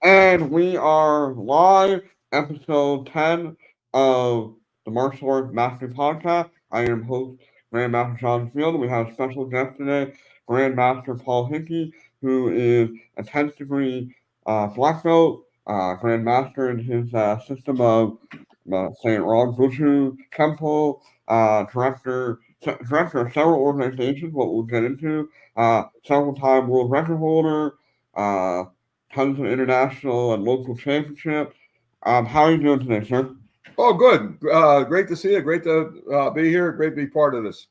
And we are live, episode 10 of the Martial Arts Mastery Podcast. I am host Grandmaster John Field. We have a special guest today, Grandmaster Paul Hickey, who is a 10th degree black belt, Grandmaster in his system of, say it wrong, Bushu Temple, director of several organizations, what we'll get into, several time world record holder, uh, tons of international and local championships. How are you doing today, sir? Oh, good. Great to see you. Great to be here. Great to be part of this.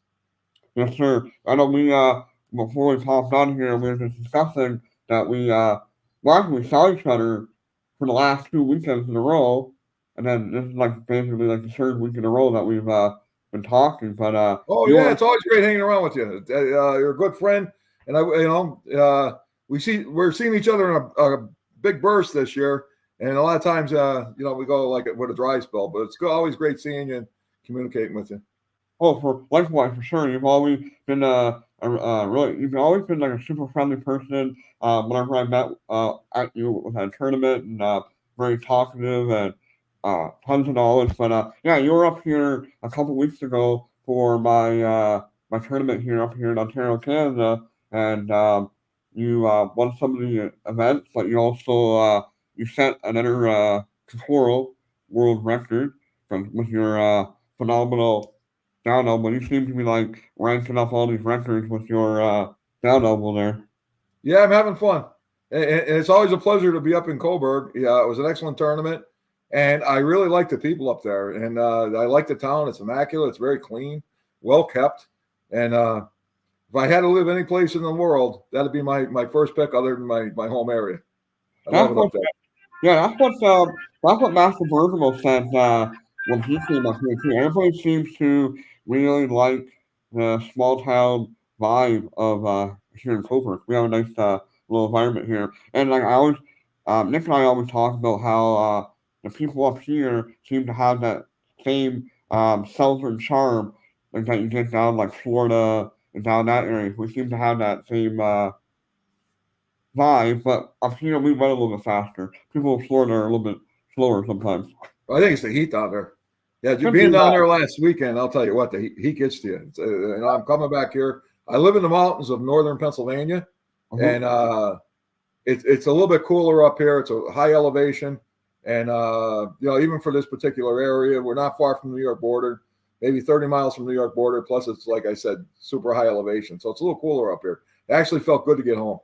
Yes, sir. I know before we popped on here, we were just discussing that we saw each other for the last 2 weekends in a row, and then this is like basically like the third week in a row that we've been talking. But Oh, you yeah. were It's always great hanging around with you. You're a good friend, and we're seeing each other in a big burst this year, and a lot of times, we go like with a dry spell, but it's always great seeing you and communicating with you. for likewise for sure. You've always been you've always been like a super friendly person. Whenever I met at you with a tournament and very talkative and tons of knowledge. But yeah, you were up here a couple weeks ago for my tournament here up here in Ontario, Canada, and you won some of the events, but you also you set another tutorial world record with your phenomenal down elbow. You seem to be like ranking up all these records with your down elbow there. Yeah, I'm having fun, and it's always a pleasure to be up in Cobourg. Yeah, it was an excellent tournament, and I really like the people up there, and I like the town. It's immaculate. It's very clean, well kept, and if I had to live any place in the world, that'd be my first pick, other than my home area. I love That's it up what there. yeah, that's what Master Bergamo said when he came up here too. Everybody seems to really like the small town vibe of here in Coburg. We have a nice little environment here, and like I always, Nick and I always talk about how the people up here seem to have that same southern charm like that you get down like Florida and down that area. We seem to have that same vibe, but up here we run a little bit faster. People in Florida are a little bit slower sometimes. I think it's the heat down there. Yeah, Could be being down that. there last weekend, I'll tell you what, the heat gets to you. I'm coming back here. I live in the mountains of northern Pennsylvania, Uh-huh. and it's a little bit cooler up here. It's a high elevation, and even for this particular area, we're not far from the New York border, maybe 30 miles from the New York border. Plus, it's like I said, super high elevation, so it's a little cooler up here. It actually felt good to get home.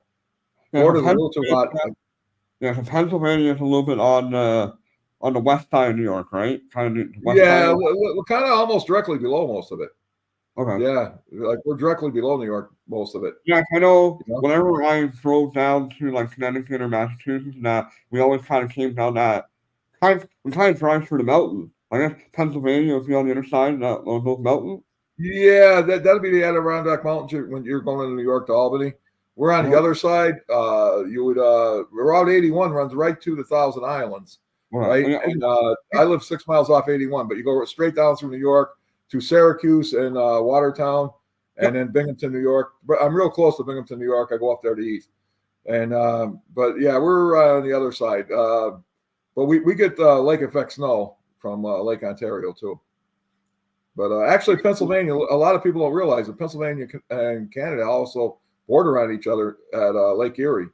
Yeah, so Florida's a little too hot. Pennsylvania is a little bit on the west side of New York, right? Kind of the west side. Yeah, we're kind of almost directly below most of it. Okay. Yeah, like we're directly below New York, most of it. Yeah, I know. You know? Whenever I drove down to like Connecticut or Massachusetts, and that we always kind of came down that we kind of drive through the mountains. I guess Pennsylvania would be on the other side of those mountains. Yeah, that'll be the Adirondack Mountains when you're going to New York to Albany. We're on the Uh-huh. other side. Route 81 runs right to the Thousand Islands, Okay. right? And I live 6 miles off 81, but you go straight down through New York to Syracuse and Watertown, and Yep. then Binghamton, New York. But I'm real close to Binghamton, New York. I go up there to eat, and but yeah, we're on the other side. But we get lake effect snow from Lake Ontario too. But actually, Pennsylvania, a lot of people don't realize that Pennsylvania and Canada also border on each other at Lake Erie.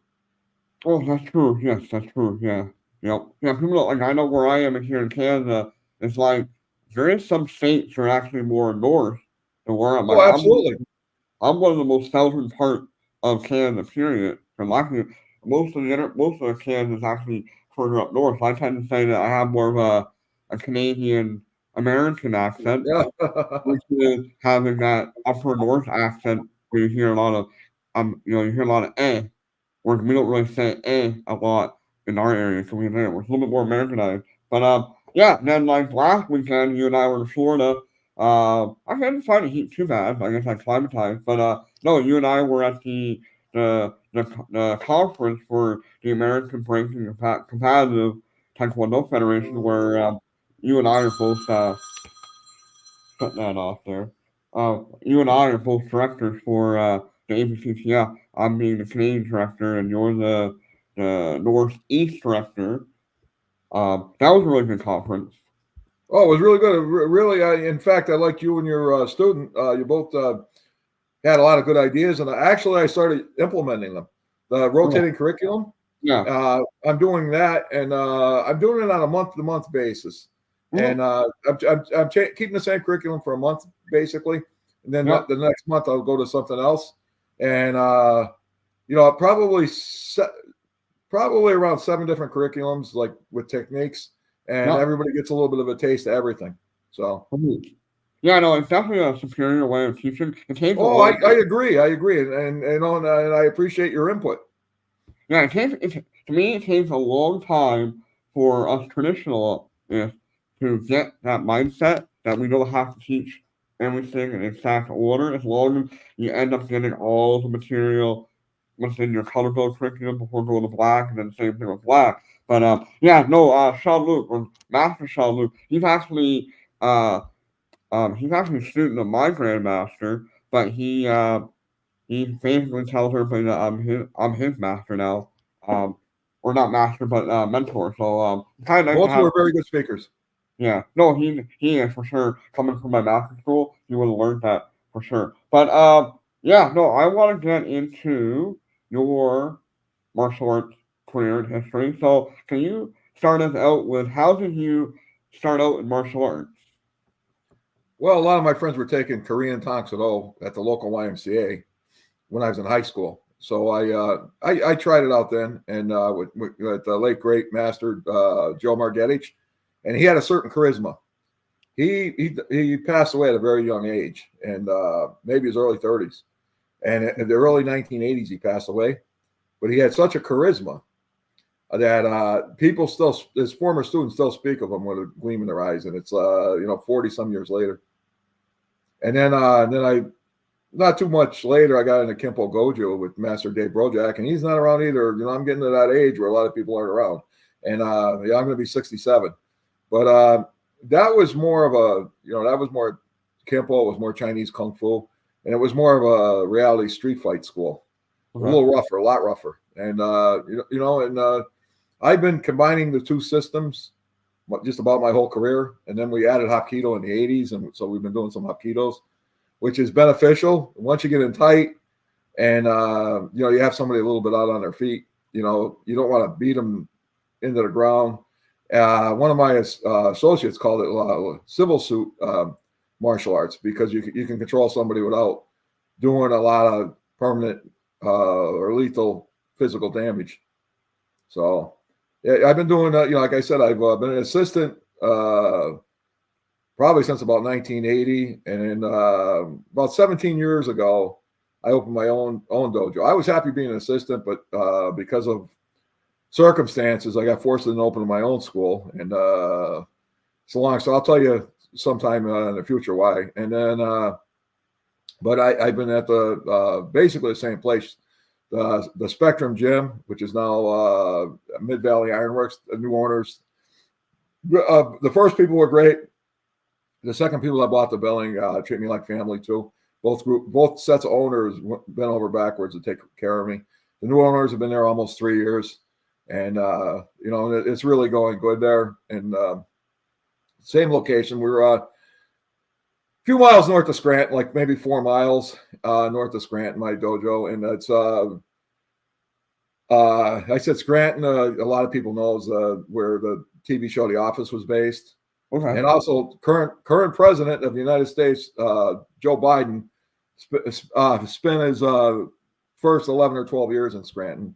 Oh, that's true. Yes, that's true. Yeah. Yep. Yeah, people don't, like I know where I am here in Canada, it's like there is some states that are actually more north than where I'm Oh, like absolutely. I'm one of the most southern part of Canada, period. And actually most of Canada is actually further up north. So I tend to say that I have more of a Canadian American accent, Yeah. which is having that upper north accent where you hear a lot of you hear a lot of where we don't really say a lot in our area, so we're a little bit more Americanized. But yeah, then like last weekend, you and I were in Florida. I didn't find the heat too bad. I guess I climatized, but no, you and I were at the conference for the American Breaking Competitive Taekwondo Federation, where you and I are both shut that off there. You and I are both directors for the ABCTF. I'm being the Canadian director, and you're the the Northeast director. That was a really good conference. Oh, it was really good. Really, in fact, I like you and your student. You both had a lot of good ideas, and I started implementing them. The rotating curriculum. Yeah. I'm doing that, and I'm doing it on a month-to-month basis. Mhm. And I'm keeping the same curriculum for a month, basically, and then Yeah. the next month I'll go to something else. And probably around 7 different curriculums, like with techniques, and Yeah. everybody gets a little bit of a taste of everything. So, Mhm. Yeah, no, it's definitely a superior way of teaching. It takes a oh, long I agree, and I appreciate your input. Yeah, to me, it takes a long time for us traditionalists to get that mindset that we don't have to teach everything in exact order as long as you end up getting all the material within your colorful curriculum before going to black, and then the same thing with black. But yeah, no, Sean Luke, or Master Sean Luke, uh, he's actually a student of my Grandmaster, but he basically tells everybody that I'm his master now. Um, or not master, but mentor. So kind of nice to Both were have. very good speakers. Yeah, no, he is for sure. Coming from my master school, he would have learned that for sure. But yeah, no, I want to get into your martial arts career and history. So can you start us out with how did you start out in martial arts? Well, a lot of my friends were taking Korean Taekwondo at the local YMCA when I was in high school. So I tried it out then, and with the late great master Joe Margetich, and he had a certain charisma. He passed away at a very young age, and maybe his early 30s, and in the early 1980s he passed away. But he had such a charisma that people still, his former students still speak of him with a gleam in their eyes, and it's 40 some years later. And then I not too much later, I got into Kempo Gojo with Master Dave Brojak, and he's not around either. I'm getting to that age where a lot of people aren't around, and yeah, I'm going to be 67. But that was more of that was more Kempo, was more Chinese Kung Fu, and it was more of a reality street fight school, a Okay. little rougher, a lot rougher, and I've been combining the two systems just about my whole career, and then we added Hapkido in the 80s, and so we've been doing some Hapkidos, which is beneficial. Once you get in tight and you have somebody a little bit out on their feet, you don't want to beat them into the ground. One of my associates called it civil suit martial arts, because you can control somebody without doing a lot of permanent or lethal physical damage. So yeah, I've been doing like I said, I've been an assistant probably since about 1980, and then about 17 years ago, I opened my own dojo. I was happy being an assistant, but because of circumstances, I got forced to open my own school, and so I'll tell you sometime in the future why. And then, but I've been at the basically the same place, the Spectrum Gym, which is now Mid Valley Ironworks. The new owners, the first people were great. The second people that bought the building treat me like family too. Both sets of owners bent over backwards to take care of me. The new owners have been there almost 3 years, and it's really going good there. And same location. We're a few miles north of Scranton, like maybe 4 miles north of Scranton, my dojo, and it's I said Scranton. A lot of people knows where the TV show The Office was based. Okay. And also, current president of the United States, Joe Biden, spent his first 11 or 12 years in Scranton,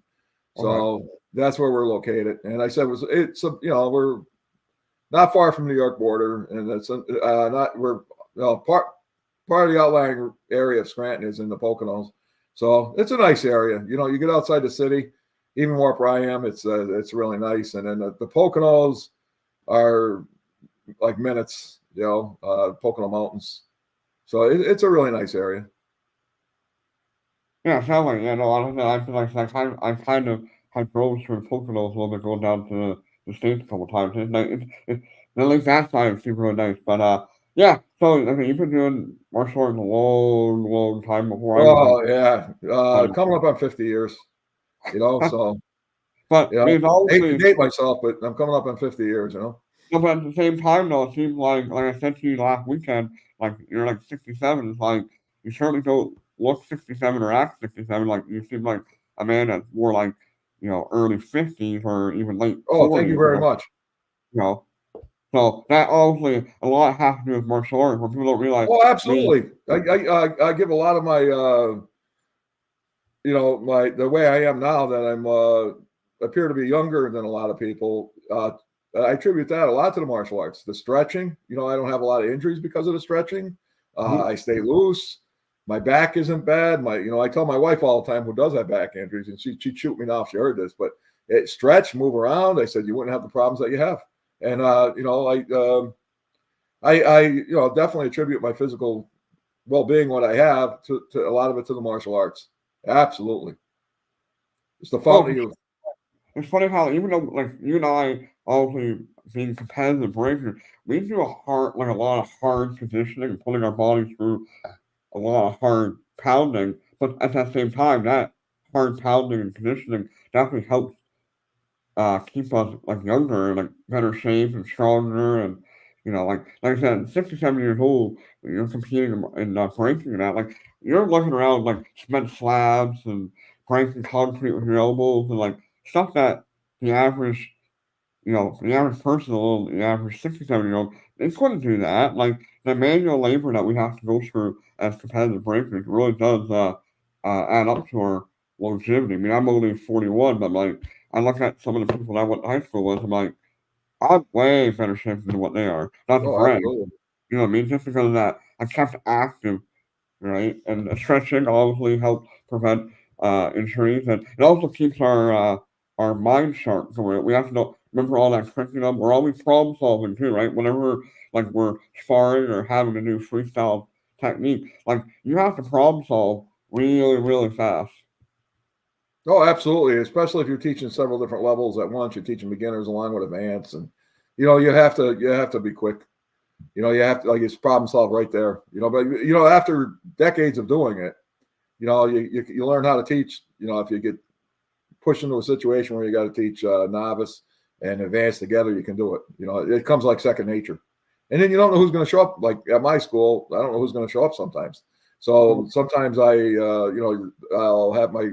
so Okay. that's where we're located. And I said we're not far from the New York border, and it's not we're part of the outlying area of Scranton is in the Poconos, so it's a nice area. You get outside the city, even more where I am, it's really nice. And then the Poconos are like minutes, Pocono Mountains. So it's a really nice area. Yeah, sounds like yeah. No, honestly, I feel like I kind of had drove through Poconos a little bit, going down to the states a couple times. It's like it's at least that side seems really nice. But yeah. So I mean, you've been doing martial arts a long, long time before I was Oh yeah, in. coming up on 50 years. So But You I mean, know, it's I hate to obviously, date myself, but I'm coming up on 50 years. You know. but at the same time, though, it seems like I said to you last weekend, like you're like 67. It's like you certainly don't look 67 or act 67. Like you seem like a man that's more like early 50s or even late Oh, thank you 40s. very much. You know, so that obviously a lot has to do with martial arts. What people don't realize, Oh, me, absolutely. I give a lot of my the way I am now that I'm appear to be younger than a lot of people. I attribute that a lot to the martial arts. The stretching, I don't have a lot of injuries because of the stretching. I stay loose. My back isn't bad. I tell my wife all the time, who does have back injuries, and she'd shoot me now if she heard this, but stretch, move around. I said you wouldn't have the problems that you have, and I definitely attribute my physical well-being, what I have, to a lot of it to the martial arts. Absolutely, it's the oh, fountain of youth. it's funny how even though like you and I obviously being competitive breakers, we do a lot of hard positioning and putting our bodies through a lot of hard pounding, but at that same time, that hard pounding and conditioning definitely helps keep us like younger and like better shape and stronger and like I said, 67 years old, you're competing in breaking and that like you're looking around like cement slabs and breaking concrete with your elbows and like stuff that the average the average person, the average 67-year-old, they couldn't do that. Like the manual labor that we have to go through as competitive breakers really does add up to our longevity. I mean, I'm only 41, but like I look at some of the people that I went to high school with, I'm like, I'm way better shape than what they are. Not to Oh, brag, absolutely. you know what I mean? Just because of that, I kept active, right? And stretching obviously helps prevent injuries, and it also keeps our mind sharp. So we have to remember all that curriculum. We're always problem solving too, right? Whenever like we're sparring or having a new freestyle technique, like you have to problem solve really, really fast. Oh, absolutely. Especially if you're teaching several different levels at once, you're teaching beginners along with advanced, and you have to be quick. You have to, like, it's problem solve right there. But after decades of doing it, you learn how to teach. If you get pushed into a situation where you got to teach novice and advanced together, you can do it. It comes like second nature. And then you don't know who's going to show up. Like at my school, I don't know who's going to show up sometimes. So sometimes I'll have my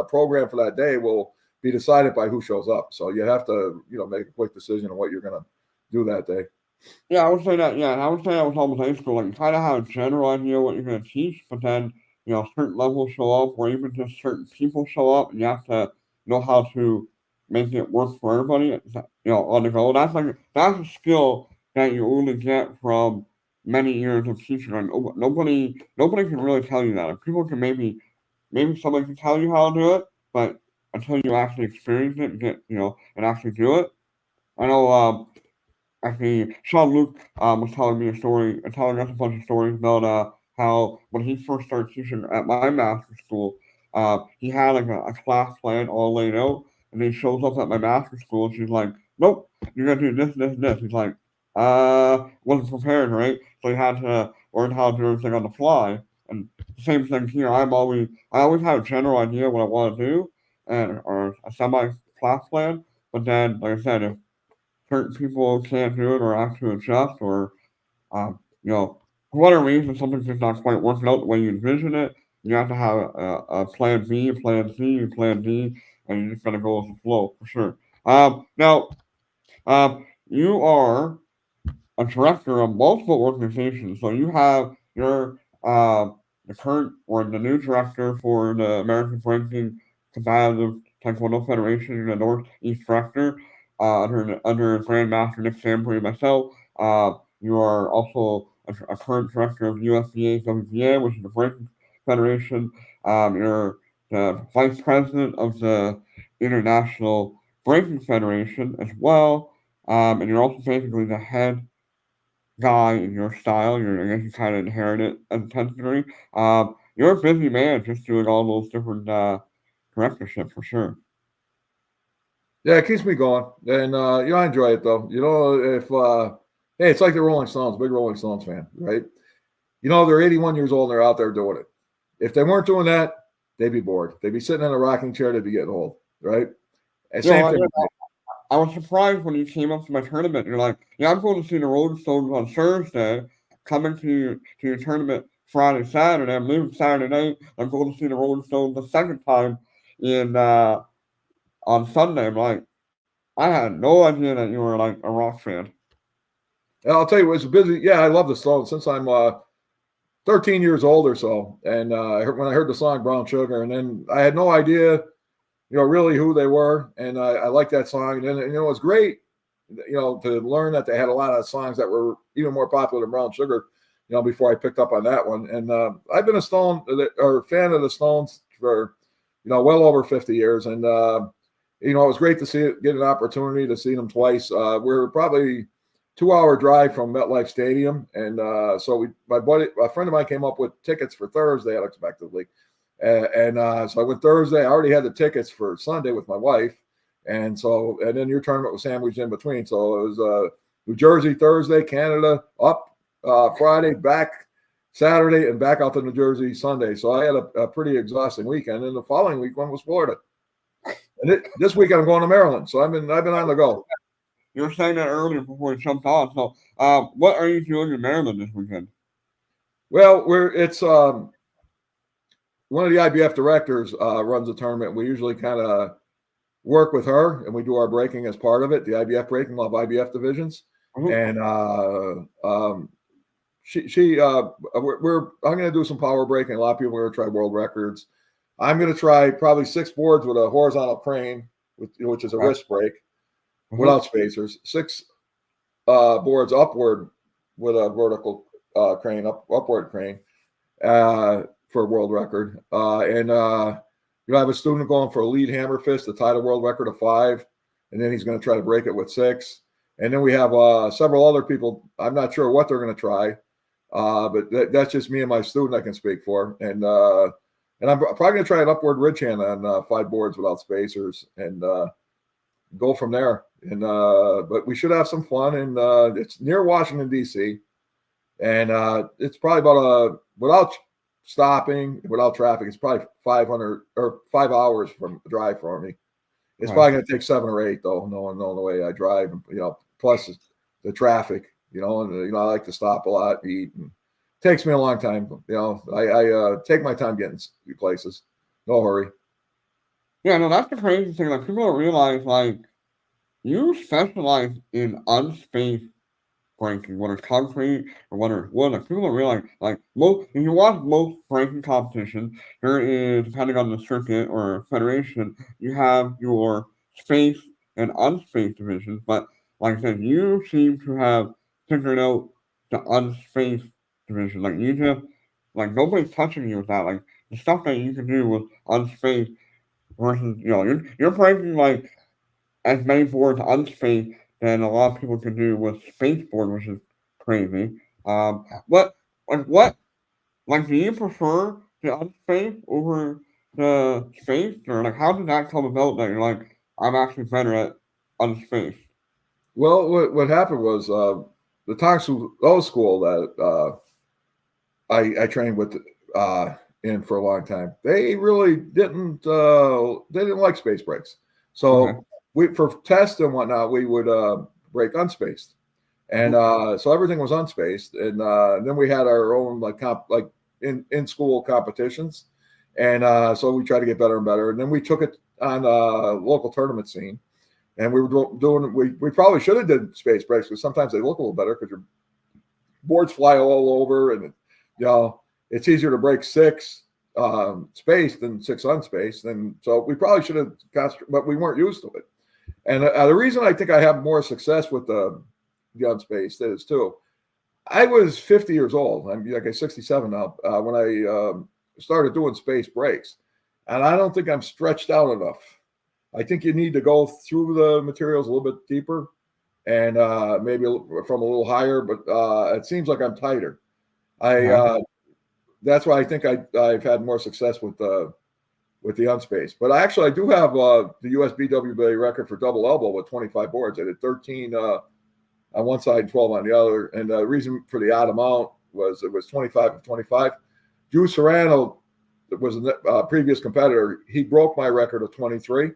program for that day will be decided by who shows up. So you have to, make a quick decision on what you're going to do that day. Yeah, I would say that. Yeah, and I would say that with almost high school. Like, you kind of have a general idea what you're going to teach, but then certain levels show up, or even just certain people show up, and you have to know how to make it work for everybody. On the go. That's a skill that you only get from many years of teaching. And nobody can really tell you that. Like, people can maybe somebody can tell you how to do it, but until you actually experience it and and actually do it. I know. Actually, Sean Luke was telling me a story, telling us a bunch of stories about how when he first started teaching at my master's school, he had like a class plan all laid out, and then he shows up at my master's school, and she's like, "Nope, you're gonna do this, this, this." He's like, wasn't prepared, right? So he had to learn how to do everything on the fly. And the same thing here. I always have a general idea what I want to do, and or a semi class plan. But then, like I said, if certain people can't do it or have to adjust or for whatever reason something's just not quite working out the way you envision it. You have to have a plan B, a plan C, a plan D, and you just gotta go with the flow for sure. Now, you are a director of multiple organizations, so you're the current or the new director for the American Breaking Competitive Taekwondo Federation, you're the Northeast director under Grandmaster Nick Sambury and myself. You are also a current director of USDA WBA, which is the Breaking Federation. You're the vice president of the International Breaking Federation as well. And you're also basically the head guy in your style. I guess you kind of inherit it intentionally. You're a busy man just doing all those different directorships for sure. Yeah, it keeps me going, and I enjoy it though. If hey, it's like the Rolling Stones, big Rolling Stones fan, right? They're 81 years old and they're out there doing it. If they weren't doing that, they'd be bored. They'd be sitting in a rocking chair. They'd be getting old, right? And You know, same thing. I was surprised when you came up to my tournament. You're like, yeah, I'm going to see the Rolling Stones on Thursday, coming to your tournament Friday, Saturday. I'm leaving Saturday night. I'm going to see the Rolling Stones the second time in on Sunday. I'm like, I had no idea that you were like a rock fan. And I'll tell you, it's busy. Yeah, I love the Stones since I'm 13 years old or so. And when I heard the song Brown Sugar, and then I had no idea, really who they were. And I liked that song. And then, it was great, to learn that they had a lot of songs that were even more popular than Brown Sugar, before I picked up on that one. And I've been a fan of the Stones for, well over 50 years. And, it was great to get an opportunity to see them twice. We're probably 2-hour drive from MetLife Stadium. And so a friend of mine came up with tickets for Thursday unexpectedly. So I went Thursday. I already had the tickets for Sunday with my wife. And then your tournament was sandwiched in between. So it was New Jersey Thursday, Canada, up Friday, back Saturday, and back out to New Jersey Sunday. So I had a pretty exhausting weekend. And the following weekend was Florida. And this weekend I'm going to Maryland. So I've been on the go. You were saying that earlier before we jumped on. So, what are you doing in Maryland this weekend? Well, it's one of the IBF directors runs a tournament. We usually kind of work with her, and we do our breaking as part of it. The IBF breaking, we'll have IBF divisions, and I'm going to do some power breaking. A lot of people are going to try world records. I'm going to try probably 6 boards with a horizontal crane, which is a wrist break. Without spacers, 6 boards upward with a vertical crane, upward crane for world record. And I have a student going for a lead hammer fist to tie the world record of 5, and then he's going to try to break it with 6. And then we have several other people. I'm not sure what they're going to try, but that's just me and my student I can speak for. And I'm probably going to try an upward ridge hand on 5 boards without spacers and go from there. And but we should have some fun. And it's near Washington D.C. and it's probably about without stopping, without traffic, it's probably 5 hours from the drive for me. It's probably going to take 7 or 8 though, knowing the way I drive. Plus the traffic. And I like to stop a lot, eat, and it takes me a long time. I take my time getting to places. No hurry. Yeah, no, that's the crazy thing. Like, people don't realize, like, you specialize in unspaced breaking, whether it's concrete or whether it's wood. Like, people don't realize, like, if you watch most breaking competitions, there is, depending on the circuit or federation, you have your spaced and unspaced divisions. But, like I said, you seem to have figured out the unspaced division. Like, you just, like, nobody's touching you with that. Like, the stuff that you can do with unspaced versus, you're breaking, like, as many boards unspaced than a lot of people can do with spaceboard, which is crazy. What, do you prefer the unspaced over the spaced, or like how did that come about that you're like, I'm actually better at unspaced? Well, what happened was the Tongsu school that I trained with in for a long time. They really didn't like space breaks. So for tests and whatnot, we would break unspaced, and so everything was unspaced. And then we had our own in school competitions, and so we tried to get better and better. And then we took it on local tournament scene, and we were doing. We probably should have did space breaks because sometimes they look a little better because your boards fly all over, and it's easier to break 6 spaced than 6 unspaced. And so we probably should have but we weren't used to it. And the reason I think I have more success with the unspaced is too, I was 50 years old. I'm 67 now when I started doing space breaks. And I don't think I'm stretched out enough. I think you need to go through the materials a little bit deeper and maybe from a little higher, but it seems like I'm tighter. That's why I think I've had more success with the unspaced. But I do have the US BWA record for double elbow with 25 boards. I did 13 on one side and 12 on the other. And the reason for the odd amount was it was 25 of 25. Drew Serrano was a previous competitor. He broke my record of 23.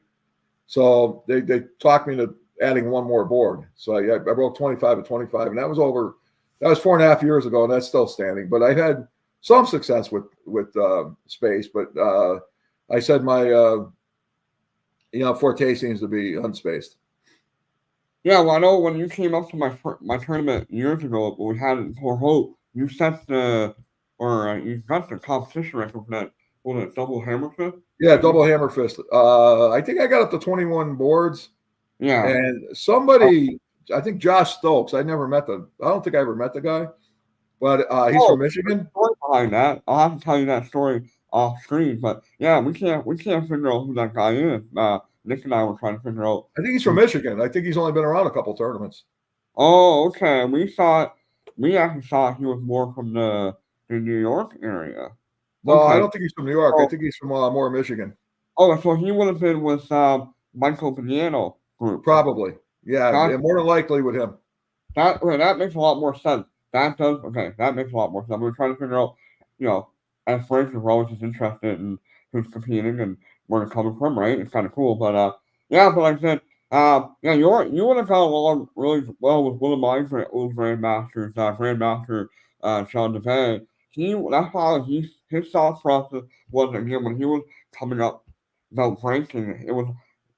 So they talked me into adding one more board. So I broke 25 at 25, and that was 4.5 years ago, and that's still standing. But I had some success with space, but I said my forte seems to be unspaced. Yeah, well, I know when you came up to my tournament years ago, we had it in Port Hope. You set you got the competition record for that. Was it double hammer fist? Yeah, double hammer fist. I think I got up to 21 boards. Yeah. And somebody, I think Josh Stokes. I don't think I ever met the guy, but he's from Michigan. Story behind that. I'll have to tell you that story off screen. But yeah, we can't figure out who that guy is. Nick and I were trying to figure out. I think he's from Michigan. I think he's only been around a couple tournaments. Oh, okay. We actually thought he was more from the New York area. No, I don't think he's from New York. I think he's from more Michigan. Oh, so he would have been with Michael Pignano group. Probably. Yeah, more than likely with him. That makes a lot more sense. That makes a lot more sense. We're trying to figure out, as Frank is always just interested in who's competing and where they're coming from, right? It's kind of cool. But but like I said, you would have got along really well with one of my old grandmasters, Grandmaster Sean DeVay. That's how his thought process was again when he was coming up about ranking. It was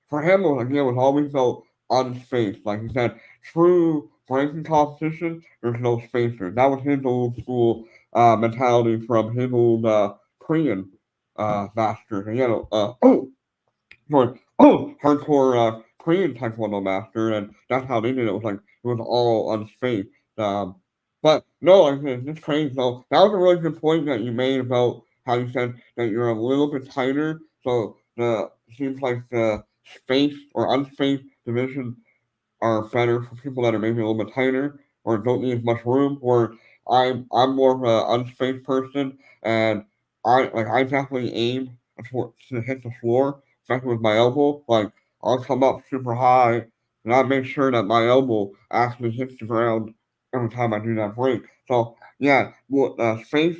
for him. It was always about unspaced. Like he said, true ranking competition. There's no spacers. That was his old school mentality from his old Korean masters. And hardcore Korean Taekwondo master, and that's how they did it. It was all unspaced. But no, like it's crazy. So that was a really good point that you made about how you said that you're a little bit tighter. So seems like the space or unspaced division are better for people that are maybe a little bit tighter or don't need as much room. Or I'm more of an unspaced person, and I definitely aim to hit the floor, especially with my elbow. Like I'll come up super high, and I make sure that my elbow actually hits the ground every time I do that break. So yeah, space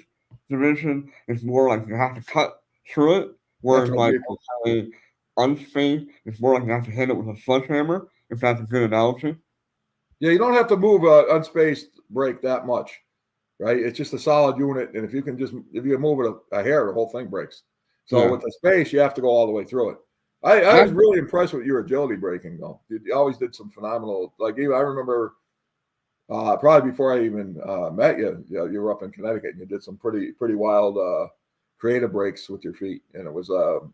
division is more like you have to cut through it, whereas like unspaced, it's more like you have to hit it with a sledgehammer. If that's a good analogy. Yeah, you don't have to move unspaced break that much, right? It's just a solid unit, and if you move it a hair, the whole thing breaks. So with the space, you have to go all the way through it. I was really impressed with your agility breaking, though. You always did some phenomenal. Like I remember, probably before I even met you, you were up in Connecticut, and you did some pretty wild creative breaks with your feet, and it was and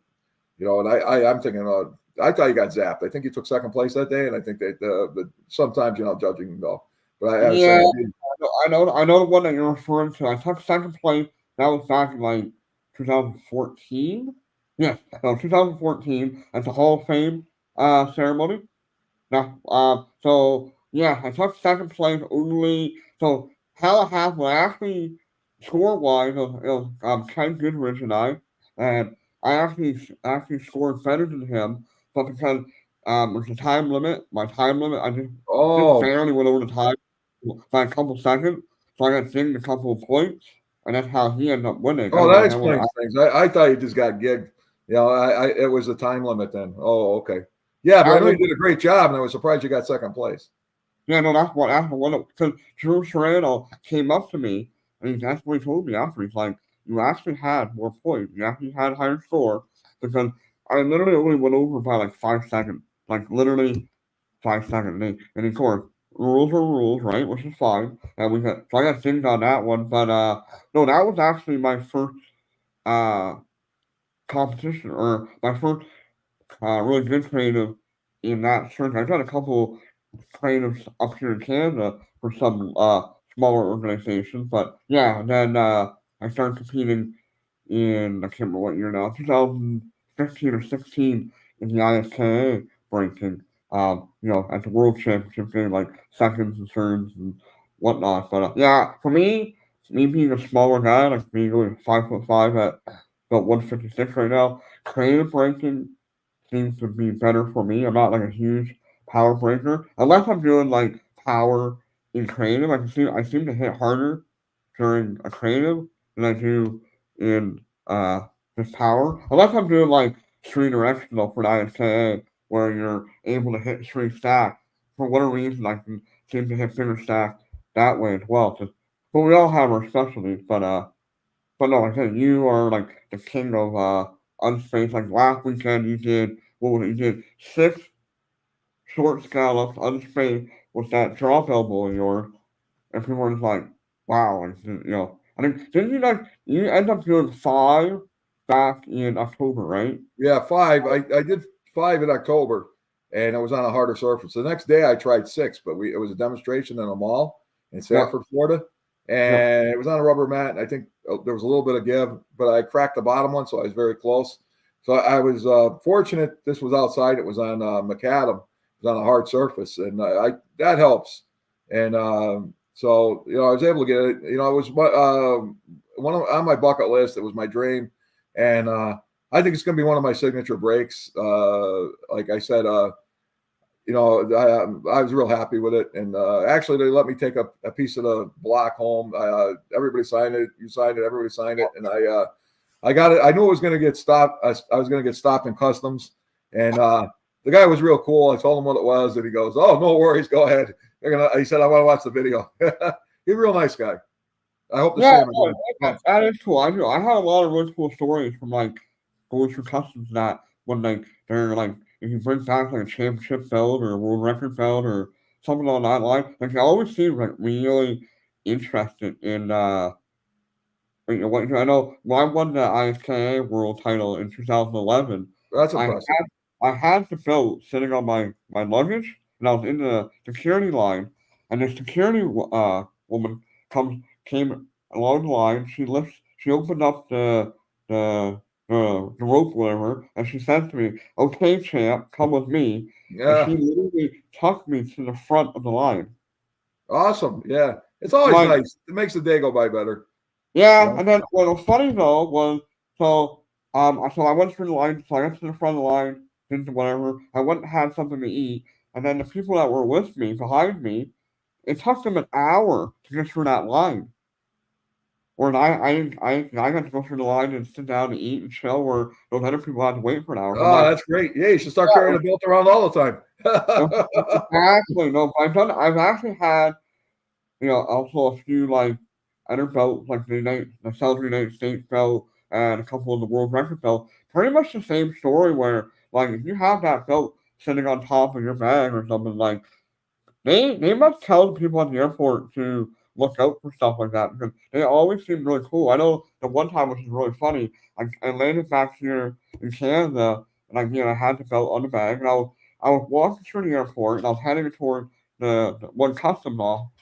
I'm thinking. I thought you got zapped. I think you took second place that day, and I think that sometimes judging though. But I know the one that you're referring to. I took second place. That was back in like 2014. Yes, no, 2014 at the Hall of Fame ceremony. Now, so yeah, I took second place only. So Hella half was actually score wise, it was Ken Goodrich and I actually scored better than him, but because there's a time limit, I just barely went over the time by a couple seconds, so I got dinged a couple of points, and that's how he ended up winning. Oh, that explains things. I thought you just got gigged. It was a time limit then. Oh, okay. Yeah, but I know you did a great job, and I was surprised you got second place. Yeah, no, that's what because Drew Serrano came up to me, and that's what he told me after. He's like, you actually had more points. You actually had a higher score because I literally only went over by like 5 seconds. Like literally 5 seconds. And of course, rules are rules, right? Which is fine. And so I got things on that one. But no, that was actually my first competition or my first really good creative in that search. I've done a couple creatives up here in Canada for some smaller organizations, but yeah, then I started competing in I can't remember what year now, 2015 or 16 in the ISKA ranking. At the World Championship, getting like seconds and thirds and whatnot. But yeah, for me being a smaller guy, like being only 5'5" at about 156 right now, creative ranking seems to be better for me. I'm not like a huge power breaker unless I'm doing like power in creative. I seem to hit harder during a creative than I do in just power. Unless I'm doing like three directional for the ISKA, where you're able to hit three stacks. For whatever reason, I can seem to hit bigger stacks that way as well. But we all have our specialties. But no, like I said, you are like the king of unspaced. Like last weekend, you did what was it? You did six short scallops unspaced with that drop elbow of yours, and people were just like, "Wow!" Like, I think didn't you end up doing five back in October, right? Yeah, five. I did five in October, and it was on a harder surface. The next day I tried six, but it was a demonstration in a mall in Yeah, Sanford, Florida, yeah, and it was on a rubber mat. And I think there was a little bit of give, but I cracked the bottom one, so I was very close. So I was fortunate. This was outside. It was on macadam. It was on a hard surface, and I that helps. And so I was able to get it. It was on my bucket list. It was my dream, and I think it's going to be one of my signature breaks. Like I said, I was real happy with it. And actually, they let me take a piece of the block home. Everybody signed it. You signed it. Everybody signed it. And I got it. I knew it was going to get stopped. I was going to get stopped in customs. And the guy was real cool. I told him what it was. And he goes, "Oh, no worries. Go ahead." He said, "I want to watch the video." He's a real nice guy. I hope to see yeah. him No, again. Yeah. that is cool. I had a lot of really cool stories from like going through customs that when like they're like if you bring back like a championship belt or a world record belt or something on that line, like they always seem like really interested in what I know when I won the ISKA world title in 2011, That's I impressive. had the belt sitting on my luggage, and I was in the security line, and the security woman came along the line. She opened up the rope, whatever, and she said to me, "Okay, champ, come with me." And she Yeah. literally tucked me to the front of the line. Awesome. Yeah. It's always Like, nice. It makes the day go by better. You yeah, know? and then what was funny though was so I went through the line, so I got to the front of the line, did whatever. I went and had something to eat, and then the people that were with me behind me, it took them an hour to get through that line. Whereas I got to go through the line and sit down and eat and chill, where those other people had to wait for an hour. So I'm Oh, like, that's great. Yeah, you should start carrying yeah, a belt around all the time. exactly. No, but I've actually had also a few like other belts, like the Southern United States belt and a couple of the world record belts. Pretty much the same story where like if you have that belt sitting on top of your bag or something, like they must tell the people at the airport to look out for stuff like that because they always seem really cool. I know the one time which is really funny, I landed back here in Canada and I had the belt on the bag and I was walking through the airport and I was heading toward the one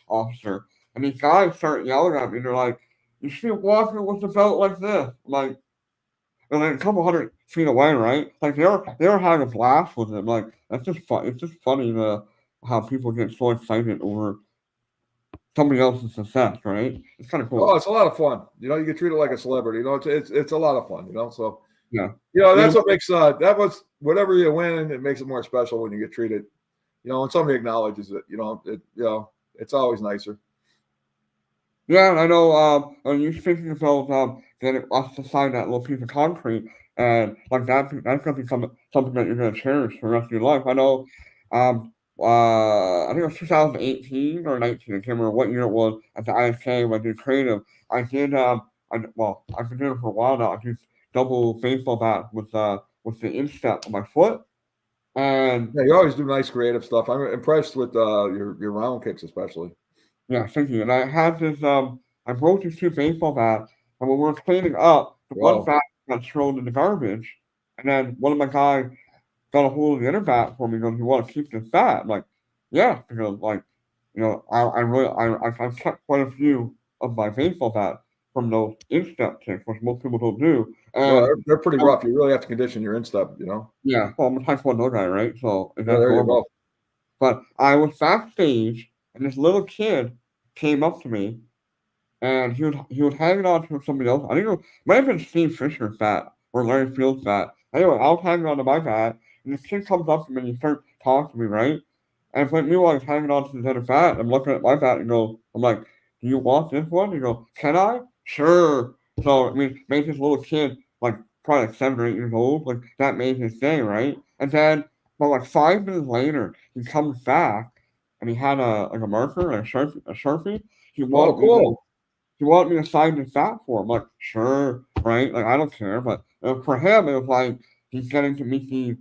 officer and these guys start yelling at me. They're like, "You should be walking with the belt like this." I'm like, and then a couple hundred feet away, right? Like they were having a blast with it. Like that's just fun. It's just funny how people get so excited over somebody else's success, right? It's kind of Oh, cool. it's a lot of fun. You get treated like a celebrity. It's a lot of fun. So Yeah. I that's mean, what makes that was whatever you win. It makes it more special when you get treated. When somebody acknowledges it. It's always nicer. yeah, I know. When you speaking about getting us to sign that little piece of concrete, and like that's gonna be something that you're gonna cherish for the rest of your life. I know. I think it was 2018 or 19. I can't remember what year it was at the ISK when I did creative. I did I've been doing it for a while now. I did double baseball bat with the instep on my foot, and Yeah, you always do nice creative stuff. I'm impressed with your round kicks, especially. yeah, thank you. And I had this I broke these two baseball bats, and when we were cleaning up, the one Wow. bat got thrown in the garbage, and then one of my guys got a hold of the other bat for me. Goes, "You want to keep this bat?" I'm like, yeah, because like I really I've kept quite a few of my baseball bats from those instep kicks, which most people don't do. Well, And they're pretty um, rough. You really have to condition your instep. yeah, well, I'm a Type 1 guy, right? So Yeah, that's there you normal. go. But I was backstage, and this little kid came up to me and he was hanging on to somebody else. I think might have been Steve Fisher's bat or Larry Field's bat. Anyway, I was hanging on to my bat, and this kid comes up to me and he starts talking to me, right? And like meanwhile, he's hanging on to his other bat. I'm looking at my bat and I'm like, "Do you want this one?" He goes, "Can I?" Sure. So I mean, made this little kid like probably like 7 or 8 years old. Like that made his day, right? And then But like 5 minutes later, he comes back and he had a marker and a sharpie. He Oh, wanted me to cool. he wanted me to sign his back for him. Like, sure, right? Like I don't care. But for him, it was like he's getting to meet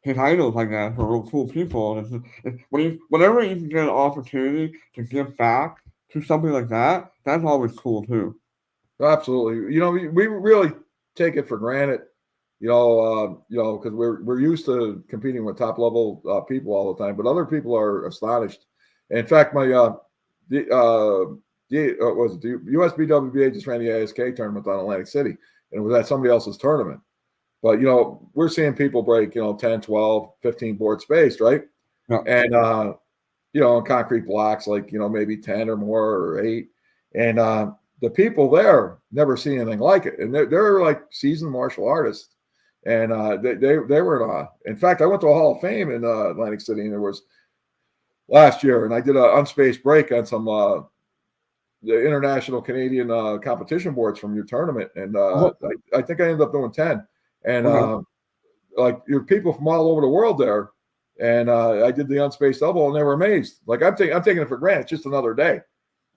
his idols like that for real cool people. And whenever you can get an opportunity to give back to something like that, that's always cool too. Absolutely. We really take it for granted, because we're used to competing with top level people all the time, but other people are astonished. In fact, my the USBWBA just ran the ASK tournament on Atlantic City, and it was at somebody else's tournament. But we're seeing people break 10, 12, 15 board spaced, right? Yeah. And on concrete blocks, like maybe 10 or more or 8, and the people there never see anything like it, and they're like seasoned martial artists, and they were in awe. In fact, I went to a Hall of Fame in Atlantic City, and there was last year, and I did an unspaced break on some the international Canadian competition boards from your tournament, and I think I ended up doing 10, and Okay. like your people from all over the world there, and I did the unspaced double, and they were amazed. Like I'm taking it for granted. It's just another day.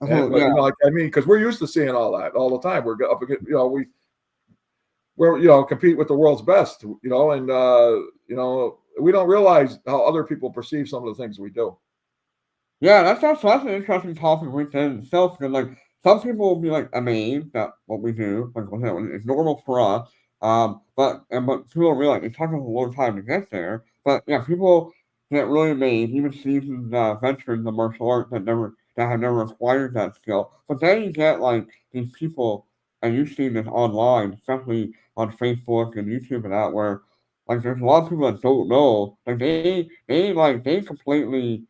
So, But yeah. like I mean, because we're used to seeing all that all the time. We're up against, we're compete with the world's best, and we don't realize how other people perceive some of the things we do. Yeah, that's an interesting topic within itself because like some people will be like amazed at what we do, like I said, it's normal for us. But people don't realize it took us a long time to get there. But yeah, people get really amazed, even seasoned veterans of martial arts that have never acquired that skill. But then you get like these people, and you've seen this online, especially on Facebook and YouTube and that, where like there's a lot of people that don't know, like they completely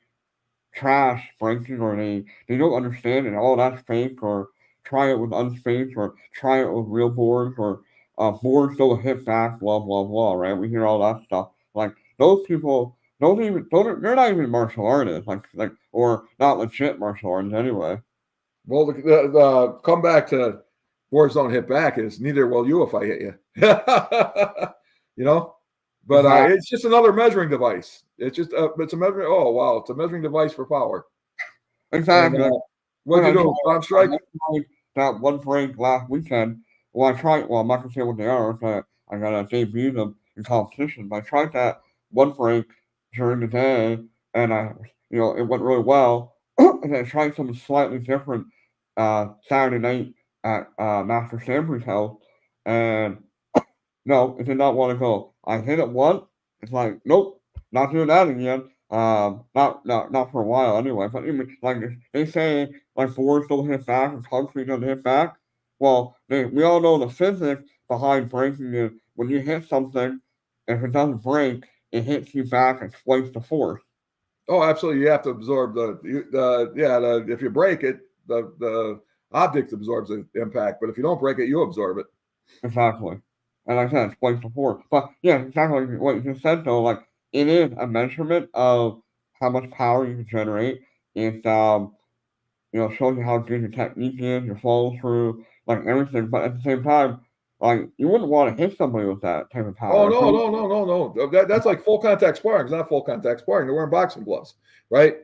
trash breaking or they don't understand it. Oh, that's fake, or try it with unspaced, or try it with real boards, or boards don't hit back, blah blah blah. Right? We hear all that stuff. Like those people they're not even martial artists, or not legit martial artists anyway. Well, the comeback to boards don't hit back is neither will you if I hit you. you know, but Exactly. it's just another measuring device. It's a measuring. Oh wow, it's a measuring device for power. And Exactly. When what'd you I do? Palm strike? tried that one break last weekend, well, I tried. Well, I'm not gonna say what they are, but I gotta debut them in competition. But I tried that one break during the day, and it went really well. And then I tried something slightly different Saturday night at Master Sampler's house, and no, it did not want to go. I hit it once. It's like, nope, not doing that again. Not for a while anyway. But even, like they say, like boards don't hit back and concrete doesn't hit back. Well, we all know the physics behind breaking is when you hit something, if it doesn't break, it hits you back and twice the force. Oh, absolutely. You have to absorb if you break it, the object absorbs the impact, but if you don't break it, you absorb it. Exactly. And like I said, explains before. But yeah, exactly like what you just said though, like it is a measurement of how much power you can generate. It shows you how good your technique is, your follow through, like everything. But at the same time, like you wouldn't want to hit somebody with that type of Oh power. no, no, no, no, no. That's like full contact sparring. It's not full contact sparring. They're wearing boxing gloves, right?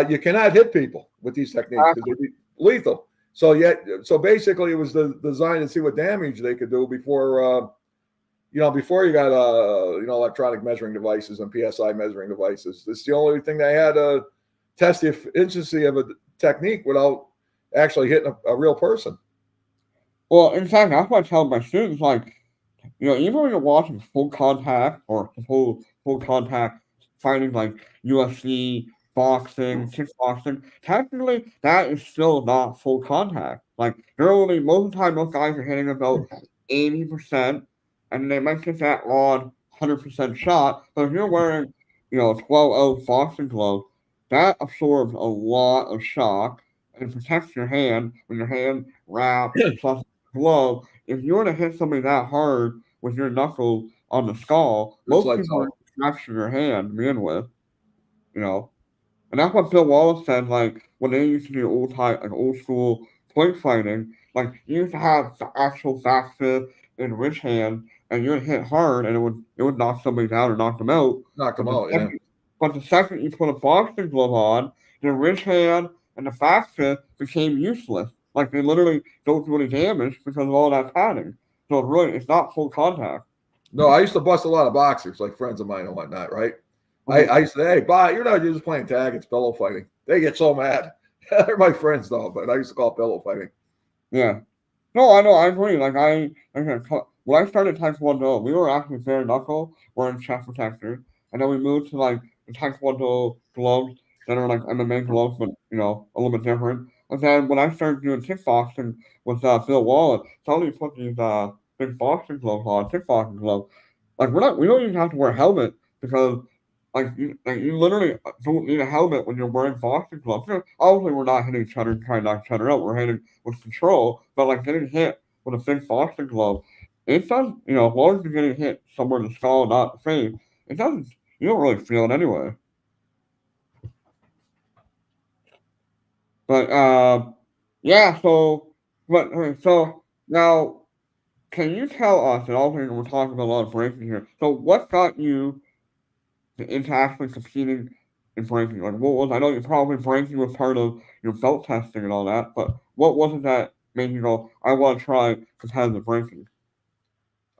You cannot hit people with these techniques because they'd be lethal. So basically, it was designed to see what damage they could do before you got electronic measuring devices and PSI measuring devices. It's the only thing they had to test the efficiency of a technique without actually hitting a real person. Well, in fact, that's what I tell my students. Like, even when you're watching full contact or full contact fighting like UFC, boxing, kickboxing, technically that is still not full contact. Like they're only most of the time those guys are hitting about 80%, and they might get that on 100% shot. But if you're wearing 12-0 boxing gloves, that absorbs a lot of shock and protects your hand when your hand wraps plus glove. If you were to hit somebody that hard with your knuckles on the skull, It's most like people would fracture your hand to begin with, you know. And that's what Bill Wallace said, like, when they used to do old school point fighting, like, you used to have the actual back fist in which hand, and you would hit hard, and it would knock somebody down or knock them out. Knock them But out. Yeah. the second you put a boxing glove on, the wrist hand and the back fist became useless. Like they literally don't do any damage because of all that padding. So it's not full contact. No, I used to bust a lot of boxers, like friends of mine and whatnot, right? I used to say, hey, bye, you're just playing tag, it's pillow fighting. They get so mad. They're my friends, though, but I used to call it pillow fighting. Yeah. No, I know, I agree. When I started Taekwondo, we were actually bare knuckle, wearing chest protectors, and then we moved to like the Taekwondo gloves that are like MMA gloves, but a little bit different. And then when I started doing kickboxing with Phil Wallace, somebody put these big boxing gloves on, kickboxing gloves. Like we don't even have to wear a helmet because you literally don't need a helmet when you're wearing boxing gloves. Obviously, we're not hitting each other and trying to knock each other out. We're hitting with control, but like getting hit with a big boxing glove, it does. As long as you're getting hit somewhere in the skull, not the face, it doesn't. You don't really feel it anyway. But yeah. So now, can you tell us? And also, we're talking about a lot of breaking here. So, what got you into actually competing in breaking? Like, what was, I know you probably breaking was part of your belt testing and all that, but what was it that made you go, I want to try competitive breaking?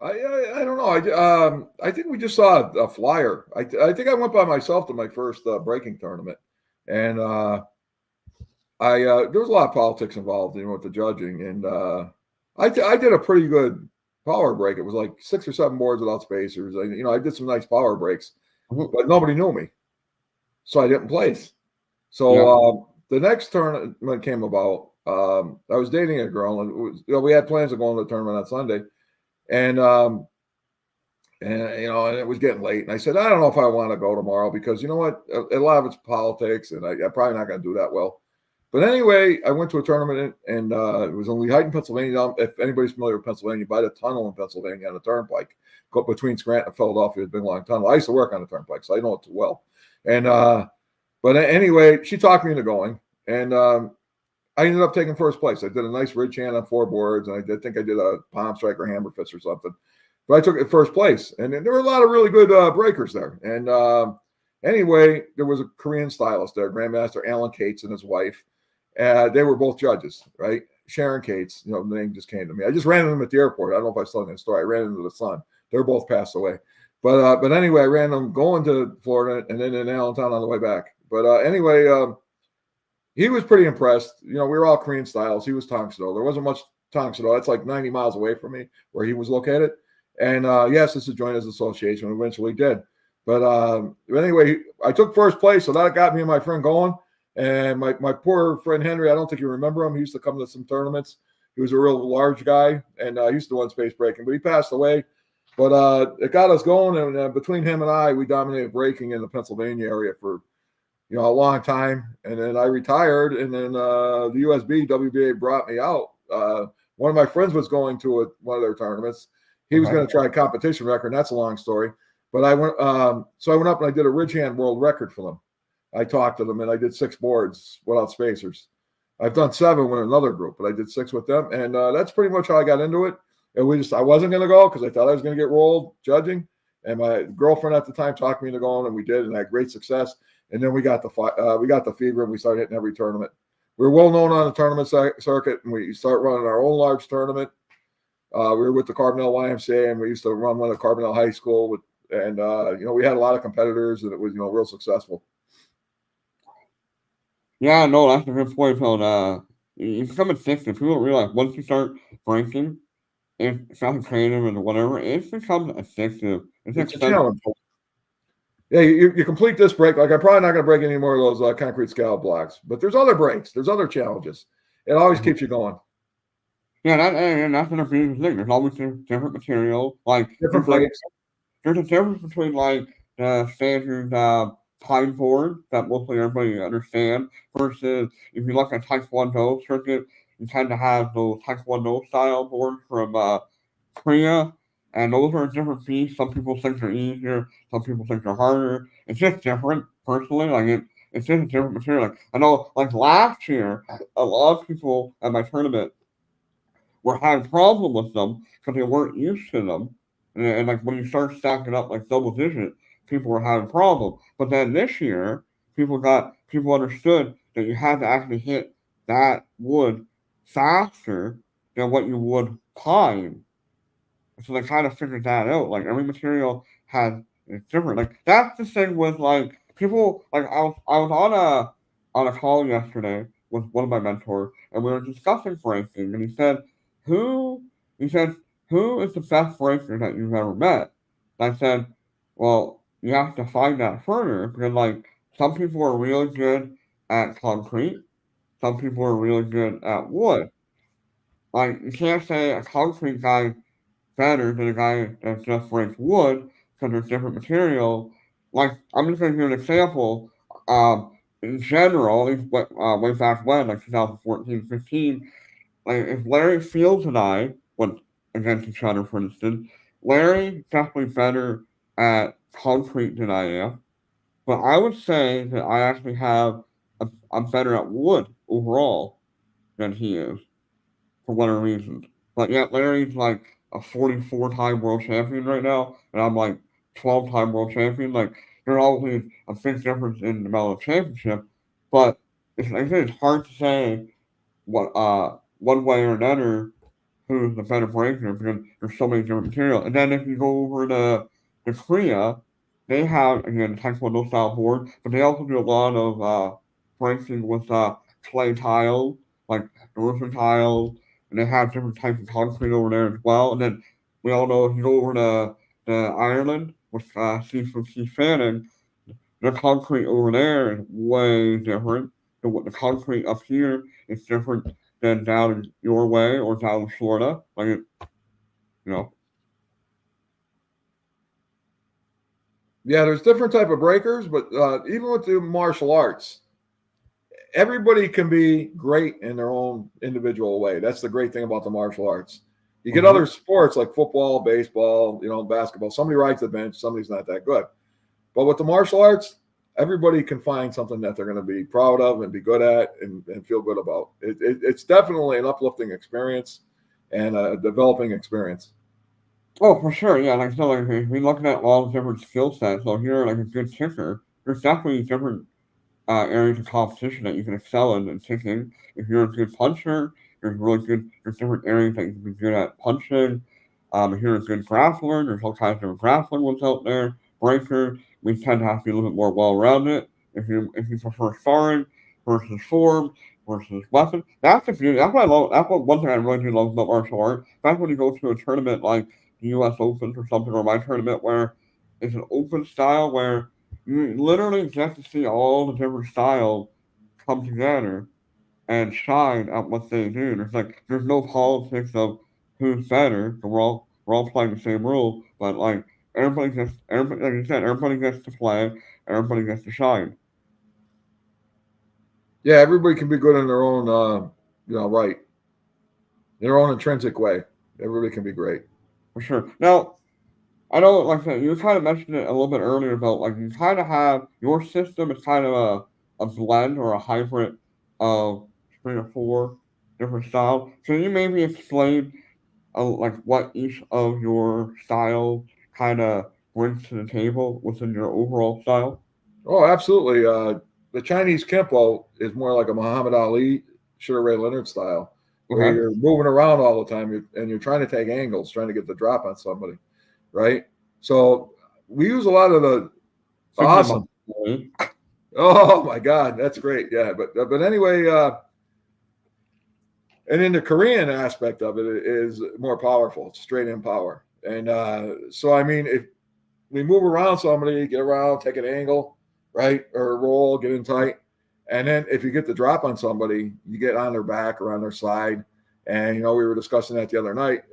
I don't know. I think we just saw a flyer. I think I went by myself to my first breaking tournament, and there was a lot of politics involved, with the judging, and I did a pretty good power break. It was like 6 or 7 boards without spacers. I did some nice power breaks, but nobody knew me, so I didn't place. So the next tournament came about. I was dating a girl, and we had plans of going to the tournament on Sunday, and it was getting late, and I said, I don't know if I want to go tomorrow because you know what, a lot of it's politics, and I'm probably not going to do that well. But anyway, I went to a tournament, and it was in Lehighton, Pennsylvania. If anybody's familiar with Pennsylvania, by the tunnel in Pennsylvania on the turnpike, go between Scranton and Philadelphia, it's been a long tunnel. I used to work on the turnpike, so I know it too well. And but anyway, she talked me into going, and I ended up taking first place. I did a nice ridge hand on 4 boards, and I think I did a palm strike or hammer fist or something. But I took it first place, and there were a lot of really good breakers there. And anyway, there was a Korean stylist there, Grandmaster Alan Cates and his wife. They were both judges, right? Sharon Cates, the name just came to me. I just ran into them at the airport. I don't know if I still in the story. I ran into the son. They're both passed away. But anyway, I ran them going to Florida and then in Allentown on the way back. But anyway, he was pretty impressed. We were all Korean styles. He was Tongsudo. There wasn't much Tongsudo. That's like 90 miles away from me where he was located. And yes, this is joined his association. Eventually did. But anyway, I took first place, so that got me and my friend going. And my poor friend Henry, I don't think you remember him. He used to come to some tournaments. He was a real large guy, and he used to win space breaking, but he passed away. But it got us going, and between him and I, we dominated breaking in the Pennsylvania area for a long time. And then I retired, and then the USB WBA brought me out. One of my friends was going to one of their tournaments. He was going to try a competition record, and that's a long story. But I went, so I went up and I did a ridge hand world record for them. I talked to them, and I did 6 boards without spacers. I've done 7 with another group, but I did 6 with them, and that's pretty much how I got into it. And I wasn't going to go because I thought I was going to get rolled judging, and my girlfriend at the time talked me into going, and we did, and I had great success. And then we got the fever, and we started hitting every tournament. We were well known on the tournament circuit, and we started running our own large tournament. We were with the Carbondale YMCA, and we used to run one at Carbondale High School. And we had a lot of competitors, and it was real successful. Yeah, no, that's a good point, Phil. You become addicted. People don't realize once you start breaking, it's not creative and whatever, it becomes addictive. It's a challenge. Yeah, you complete this break. Like, I'm probably not going to break any more of those concrete scallop blocks, but there's other breaks. There's other challenges. It always keeps you going. Yeah, that's an amazing thing. There's always different material. Like, different breaks. There's a difference between, like, the standard pine board that mostly everybody understands versus if you look at Taekwondo circuit, you tend to have those Taekwondo style boards from Korea, and those are different beasts. Some people think they're easier, some people think they're harder. It's just different, personally. Like it's just a different material. Like I know, like last year, a lot of people at my tournament were having problems with them because they weren't used to them. And like when you start stacking up like double digit, people were having problems. But then this year, people understood that you had to actually hit that wood faster than what you would pine. So they kind of figured that out. Like every material has it's different. Like that's the thing with like people. Like I was on a call yesterday with one of my mentors, and we were discussing breaking, and who he said who is the best breaker that you've ever met? And I said, well, you have to find that further because like some people are really good at concrete, some people are really good at wood. Like you can't say a concrete guy better than a guy that just breaks wood because there's different material. Like, I'm just going to give an example. In general, at least way back when, like 2014, 15, like if Larry Fields and I went against each other, for instance, Larry definitely better at concrete than I am, but I would say that I actually I'm better at wood overall than he is for whatever reason. But yet Larry's like a 44-time world champion right now, and I'm like 12-time world champion. Like there's always a big difference in the amount of championship, but I think it's hard to say what one way or another who's the better breaker because there's so many different materials. And then if you go over to Korea, they have again Taekwondo style board, but they also do a lot of breaking with clay tiles, like the roofing tiles, and they have different types of concrete over there as well. And then we all know if you go over to Ireland with Steve Fanning, the concrete over there is way different. The concrete up here is different than down in your way or down in Florida. You know, Yeah, there's different type of breakers, but even with the martial arts, everybody can be great in their own individual way. That's the great thing about the martial arts. You get mm-hmm. other sports like football, baseball, basketball. Somebody rides the bench, somebody's not that good. But with the martial arts, everybody can find something that they're going to be proud of and be good at and feel good about. It's definitely an uplifting experience and a developing experience. Oh, for sure, yeah. Like so, like if we look at all the different skill sets, so if you're like a good kicker, there's definitely different areas of competition that you can excel in kicking. If you're a good puncher, there's different areas that you can be good at punching. If you're a good grappler, there's all kinds of different grappling ones out there. Breaker, we tend to have to be a little bit more well rounded. If you prefer sparring versus form versus weapon, that's the beauty. That's what I love. That's what one thing I really do love about martial art. That's when you go to a tournament like the U.S. Open or something, or my tournament where it's an open style where you literally get to see all the different styles come together and shine at what they do. There's no politics of who's better. We're all playing the same rules, but like everybody like you said, everybody gets to play, everybody gets to shine. Yeah, everybody can be good in their own, right, in their own intrinsic way. Everybody can be great. For sure. Now I know, like I said, you kind of mentioned it a little bit earlier about like you kind of have your system is kind of a blend or a hybrid of 3 or 4 different styles. Can you maybe explain like what each of your styles kind of brings to the table within your overall style? Oh, absolutely. The Chinese Kempo is more like a Muhammad Ali, Sugar Ray Leonard style, where Okay. you're moving around all the time and you're trying to take angles, trying to get the drop on somebody, right? So we use a lot of the Thinking about awesome. Oh my God, that's great. Yeah, but anyway, and then the Korean aspect of it is more powerful. It's straight in power, and so I mean, if we move around somebody, get around, take an angle, right, or roll, get in tight, and then if you get the drop on somebody, you get on their back or on their side, and we were discussing that the other night.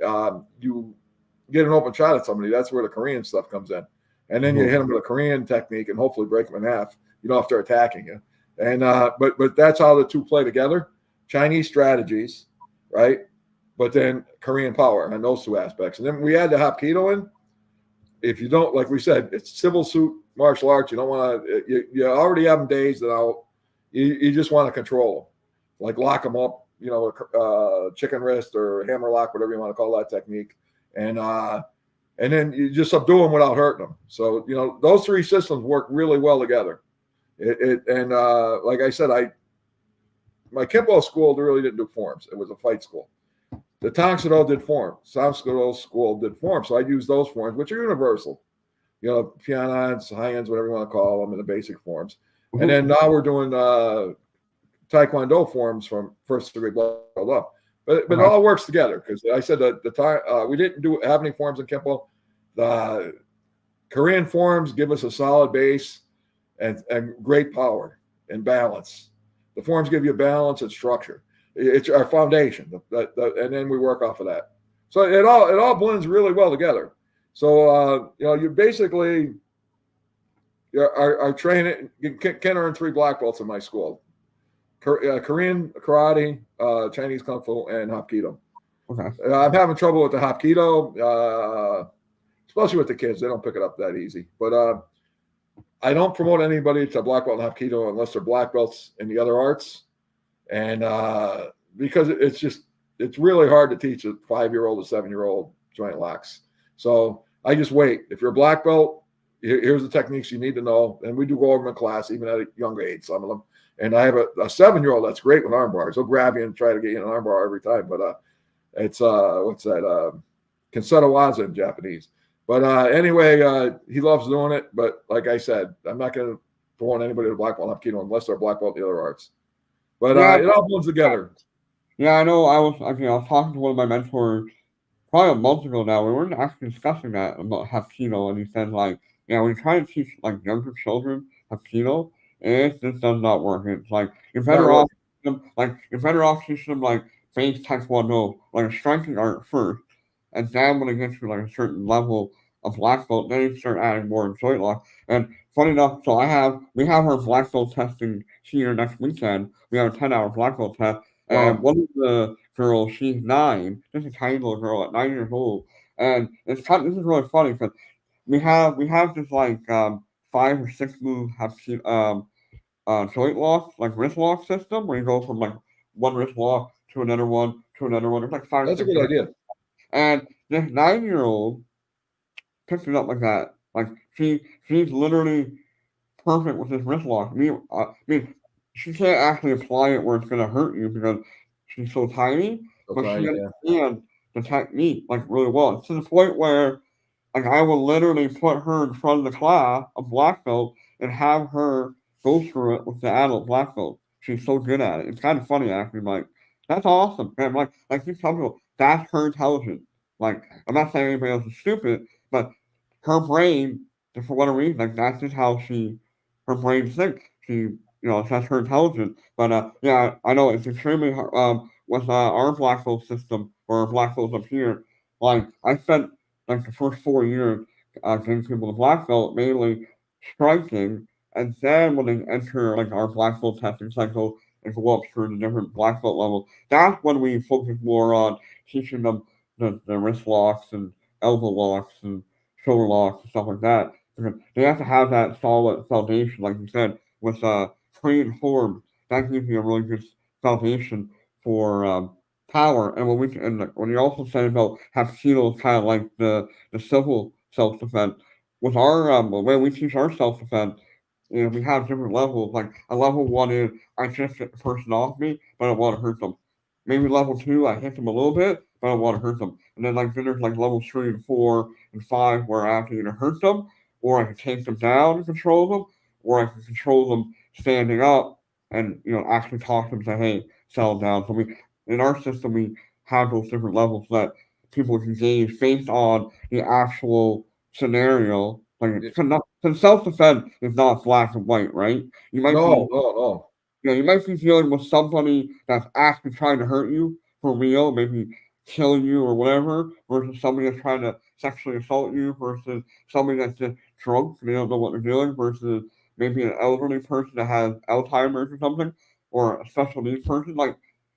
You get an open shot at somebody. That's where the Korean stuff comes in, and then you hit them with a Korean technique and hopefully break them in half. If they're attacking you, and but that's how the two play together. Chinese strategies, right? But then Korean power on those two aspects, and then we add the Hapkido in. If you don't, like we said, it's civil suit martial arts. You don't want to. You already have them dazed and out. You just want to control them, like lock them up. Chicken wrist or hammer lock, whatever you want to call that technique, and and then you just subdue them without hurting them. So those three systems work really well together. And like I said, my Kimbo school really didn't do forms. It was a fight school. The Tonksado did forms. Tonksado school did forms. So I used those forms, which are universal. Pianons, high-ends, whatever you want to call them, in the basic forms. Mm-hmm. And then now we're doing Taekwondo forms from first degree black belt up. But it all works together, because I said that the time we didn't have any forms in Kimbo. The Korean forms give us a solid base and great power and balance. The forms give you balance and structure. It's our foundation, and then we work off of that. So it all blends really well together. So you basically are training. Ken earned 3 black belts in my school: Korean karate, Chinese kung fu, and Hapkido. Okay. I'm having trouble with the Hapkido, especially with the kids. They don't pick it up that easy. But I don't promote anybody to black belt in Hapkido unless they're black belts in the other arts. And because it's really hard to teach a 5-year-old, a 7-year-old joint locks. So I just wait. If you're a black belt, here's the techniques you need to know. And we do go over them in class, even at a younger age, some of them. And I have a 7-year-old that's great with arm bars. He'll grab you and try to get you an arm bar every time. But it's what's that? Kenseto waza in Japanese. But anyway, he loves doing it. But like I said, I'm not going to promote anybody to black belt in Hapkido unless they're black belt in the other arts. But it all blends together. Yeah, I know. I was talking to one of my mentors probably a month ago now. We weren't actually discussing that about Hapkido, and he said we try to teach younger children Hapkido, and it just does not work. It's you're better off teaching them base Taekwondo, a striking art first, and then when it gets to a certain level of black belt, then you start adding more joint lock. And funny enough, so we have our black belt testing here next weekend. We have a 10-hour black belt test. And one of the girls, she's 9, just a tiny little girl at 9 years old. And this is really funny because we have this 5 or 6 move joint lock, wrist lock system, where you go from one wrist lock to another one to another one. It's 5. That's a good idea. And this 9-year-old picks it up like that. She's literally perfect with this wrist lock. I mean, she can't actually apply it where it's going to hurt you because she's so tiny, but she understands the technique really well. It's to the point where I will literally put her in front of the class of black belt and have her go through it with the adult black belt. She's so good at it. It's kind of funny actually. That's awesome. And you tell people, that's her intelligence. I'm not saying anybody else is stupid, but her brain, for whatever reason, that's just how her brain thinks. That's her intelligence. But I know it's extremely hard. With our black belt system or our black belts up here, I spent the first 4 years getting people to black belt mainly striking, and then when they enter our black belt testing cycle and go up through the different black belt levels, that's when we focus more on teaching them the wrist locks and elbow locks and shoulder locks and stuff like that. Because they have to have that solid foundation, like you said, with trained form. That gives you a really good foundation for power. And when you also said about Hapkido, kind of like the civil self defense. With our the way we teach our self defense, we have different levels. A level 1 is I just get the person off me, but I don't want to hurt them. Maybe level 2, I hit them a little bit, but I don't want to hurt them. And then then there's level 3 and 4 and 5 where I have to either hurt them, or I can take them down and control them, or I can control them standing up and actually talk to them and say, hey, settle down. So in our system we have those different levels that people can gauge based on the actual scenario. Self-defense is not black and white, right? You might No. You might be dealing with somebody that's actually trying to hurt you for real, maybe kill you or whatever, versus somebody that's trying to sexually assault you, versus somebody that's just drunk and they don't know what they're doing, versus maybe an elderly person that has Alzheimer's or something, or a special needs person.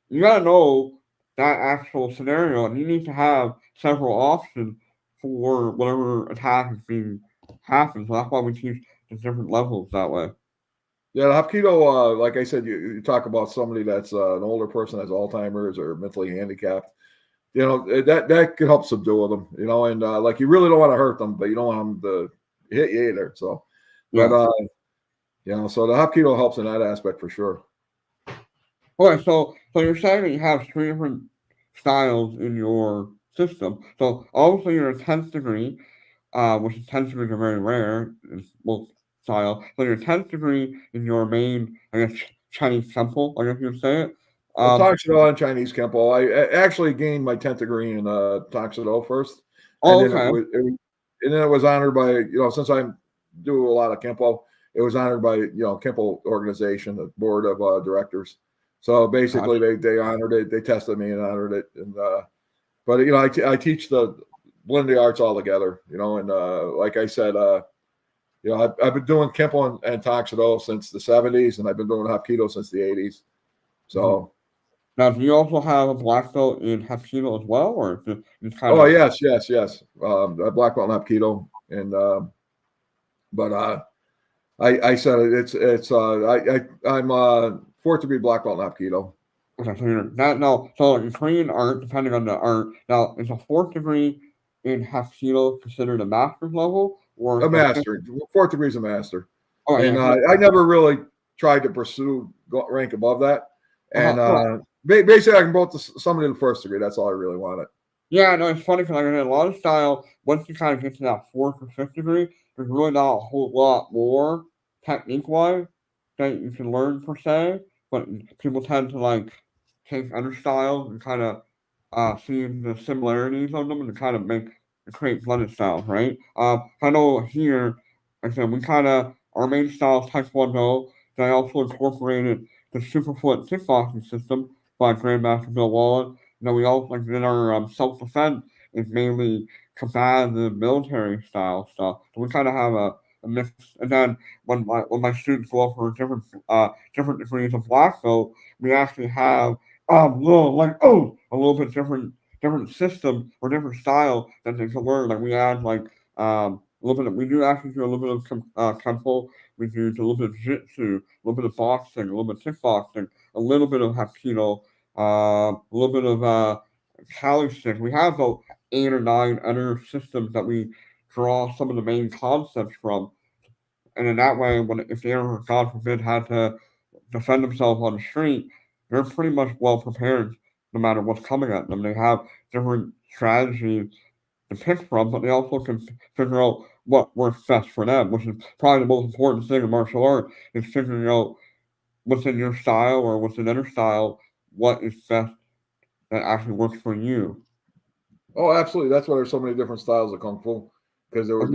You gotta know that actual scenario, and you need to have several options for whatever attack is being happened. So that's why we teach the different levels that way. Yeah, the Hapkido, like I said, you talk about somebody that's an older person has Alzheimer's or mentally handicapped. you know, that could help subdue them, you know, and like you really don't want to hurt them, but you don't want them to hit you either. So, but Yeah. you know, so the Hapkido helps in that aspect for sure. Okay, so you're saying that you have three different styles in your system. So obviously you're a 10th degree, which is 10th degrees are very rare in most style. So your 10th degree in your main, I guess, Chinese temple, I guess you'd say it. Well, Taekwondo and Chinese Kempo. I actually gained my 10th degree in Taekwondo first, and Oh, then okay. it was honored by, you know, since I do a lot of Kempo, it was honored by, you know, Kempo organization, the board of directors. So basically, Gotcha. they honored it. They tested me and honored it. And but you know, I teach the blend the arts all together. You know, and like I said, you know, I've been doing Kempo and Taekwondo since the 70s, and I've been doing Hapkido since the 80s. So. Now, do you also have a black belt in Hapkido as well, or just kind Oh of? yes. I black belt in Hapkido, and but I said I'm fourth degree black belt in Hapkido. Okay, so you're that now. So you train art depending on the art. Now, is a fourth degree in Hapkido considered a master's level, or A is a fifth? master, fourth degree is a master, Oh and yeah. I never really tried to pursue rank above that. And Right. basically, I can vote to somebody in the first degree. That's all I really wanted. Yeah, no, it's funny because like I said, a lot of style. Once you kind of get to that fourth or fifth degree, there's really not a whole lot more technique wise that you can learn per se. But people tend to like take other styles and kind of see the similarities of them and kind of create blended styles, right? I know here, like I said, we kind of our main style is Taekwondo. Then I also incorporated the Superfoot kickboxing system by Grandmaster Paul. We also like in our self defense is mainly combative military style stuff. So we kind of have a mix. And then when my students go for different degrees of black belt, we actually have a little bit different system or different style that they can learn. Like we add like a little bit. We do actually do a little bit of kempo. We do a little bit of jiu-jitsu, a little bit of boxing, a little bit of kickboxing, a little bit of hapkido, a little bit of calisthenics. We have about 8 or 9 other systems that we draw some of the main concepts from, and in that way, when if they ever, God forbid, had to defend themselves on the street, they're pretty much well prepared no matter what's coming at them. They have different strategies to pick from, but they also can figure out what works best for them, which is probably the most important thing in martial art is figuring out what's in your style or what's in their style, what is best that actually works for you. Oh, absolutely. That's why there's so many different styles of kung fu, because there were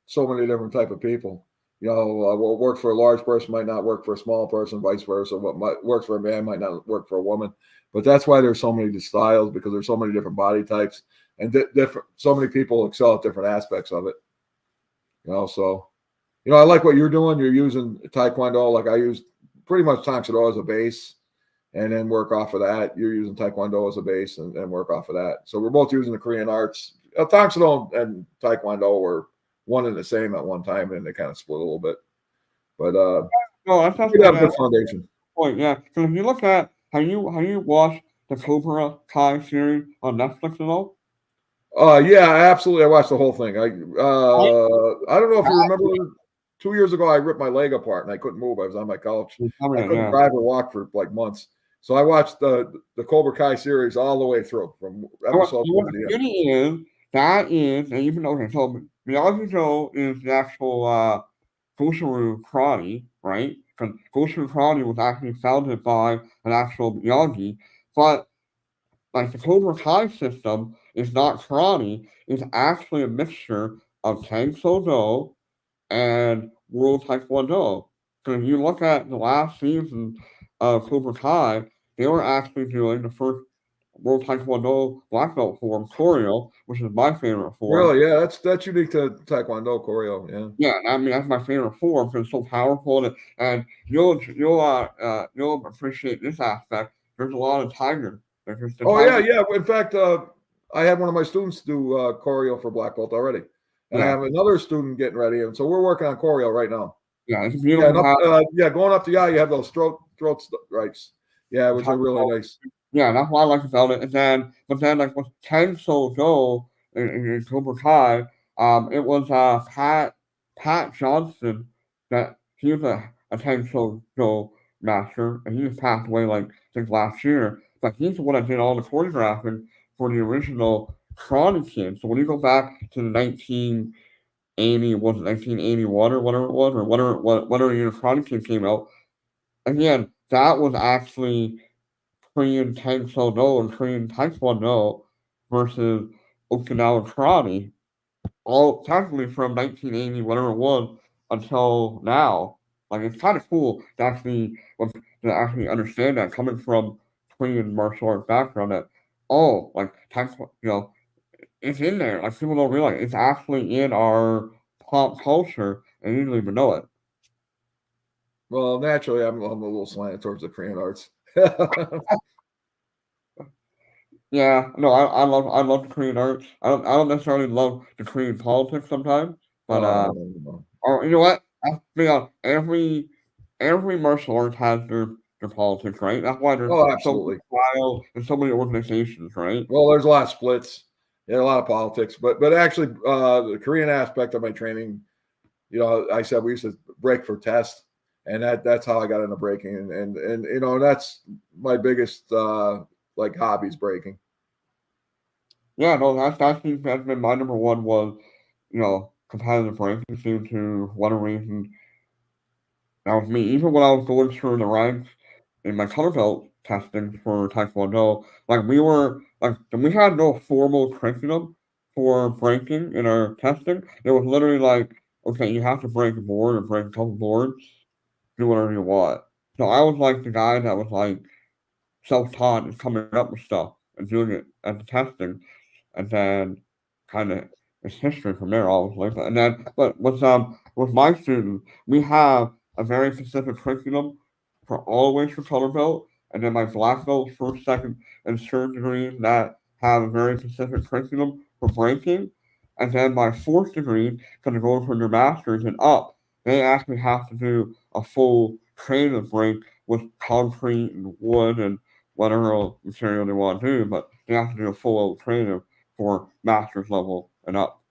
so many different type of people. You know, what works for a large person might not work for a small person, vice versa. What works for a man might not work for a woman. But that's why there's so many styles, because there's so many different body types and different. So many people excel at different aspects of it. You know, so you know, I like what you're doing. You're using Taekwondo, like I use pretty much Taekwondo as a base, and then work off of that. You're using Taekwondo as a base and work off of that. So we're both using the Korean arts. Taekwondo and Taekwondo were one and the same at one time, and they kind of split a little bit. But No, that's we have a actually good foundation. point, yeah. Because if you look at how you watch the Cobra Kai series on Netflix at all? Yeah, absolutely. I watched the whole thing. I don't know if you remember 2 years ago, I ripped my leg apart and I couldn't move. I was on my couch. I couldn't drive or walk for like months. So I watched the Cobra Kai series all the way through from episode What one to the the end. beauty is, that is, and even though, okay, so Miyagi-Do is the actual Fushiru karate, right? Because Fushiru karate was actually founded by an actual Miyagi, but like the Cobra Kai system is not karate, it's actually a mixture of Tang Soo Do and World Taekwondo. So if you look at the last season of Cobra Kai, they were actually doing the first World Taekwondo black belt form, choreo, which is my favorite form. Really? Yeah, that's unique to Taekwondo choreo. Yeah. Yeah, I mean that's my favorite form because it's so powerful, and you'll appreciate this aspect. There's a lot of tiger. There's just the Oh yeah, tiger. yeah. In fact, I had one of my students do choreo for black belt already, and I Yeah, have another student getting ready, and so we're working on choreo right now. yeah, it's Yeah, beautiful and how yeah, going up the eye, you have those throat strikes. Yeah, which are talk really about nice. Yeah, that's what I like about it. But then like with Ten So Go in Cobra Kai, it was Pat Johnson that he was a Ten So Go master, and he just passed away like I think last year. But he's the one that did all the choreographing for the original Karate Kid. So when you go back to the 1980, was it 1981 or whatever it was, or whatever year Karate Kid came out, again, that was actually Korean Taekwondo and Korean Taekwondo versus Okinawa Karate, all technically from 1980, whatever it was, until now. Like it's kind of cool to actually understand that coming from Korean martial arts background that like Taekwondo, it's in there. Like people don't realize it's actually in our pop culture, and you don't even know it. Well, naturally, I'm a little slanted towards the Korean arts. Yeah, no, I love the Korean arts. I don't necessarily love the Korean politics sometimes, but Oh, no. or you know what? I feel like every martial art has their politics, right? That's why there's Oh, so many absolutely. trials and so many organizations, right? Well, there's a lot of splits. Yeah, a lot of politics, but actually, the Korean aspect of my training, I said we used to break for test, and that's how I got into breaking, and that's my biggest like hobbies, breaking. Yeah, no, that's been my number one was competitive ranking due to one reason. That was me. Even when I was going through the ranks in my color belt testing for Taekwondo, like we had no formal curriculum for breaking in our testing. It was literally like, okay, you have to break a board or break a couple boards, do whatever you want. So I was like the guy that was like self-taught and coming up with stuff and doing it at the testing, and then kind of it's history from there, obviously. And then, but with my students, we have a very specific curriculum for all the way through color belt, and then my black belt, first, second, and third degrees that have a very specific curriculum for breaking, and then my fourth degree, going to go for their masters and up, they actually have to do a full training break with concrete and wood and whatever material they want to do, but they have to do a full training for master's level and up.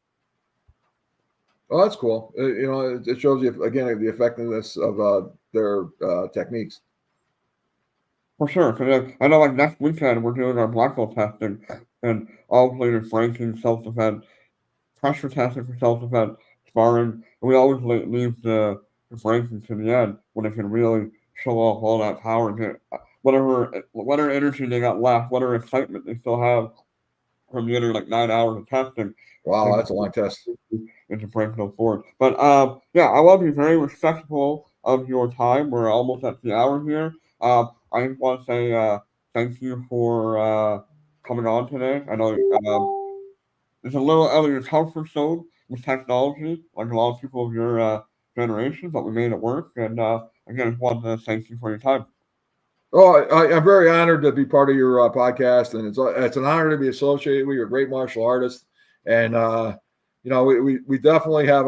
Oh, that's cool. It shows you again the effectiveness of their techniques. For sure, because I know like next weekend we're doing our black belt testing, and all players breaking, self-defense, pressure testing for self-defense, sparring, and we always leave the breaking to the end when they can really show off all that power and get whatever energy they got left, whatever excitement they still have from the other like 9 hours of testing. Wow, that's a long test. Into breaking those boards. But yeah, I want to be very respectful of your time. We're almost at the hour here. I just want to say thank you for coming on today. I know it's a little out of your comfort zone with technology, like a lot of people of your generation, but we made it work. And again, I just want to thank you for your time. Oh, I'm very honored to be part of your podcast, and it's an honor to be associated with. You're a great martial artist, and we definitely have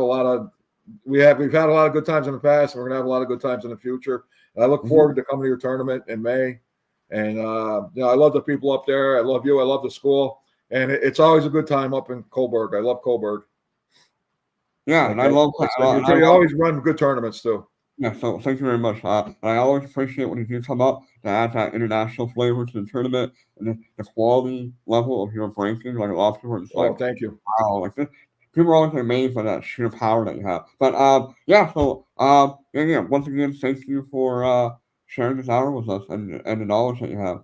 we've had a lot of good times in the past, and we're gonna have a lot of good times in the future. And I look forward to coming to your tournament in May, and I love the people up there. I love you. I love the school, and it's always a good time up in Cobourg. I love Cobourg. Yeah, and I love. You always run good tournaments too. Yeah, so thank you very much. I always appreciate when you do come up to add that international flavor to the tournament and the quality level of your breaking. Like a lot of people are just like, thank you. Wow, like this. People are always amazed by that sheer power that you have. But yeah, so yeah. Once again, thank you for sharing this hour with us and the knowledge that you have.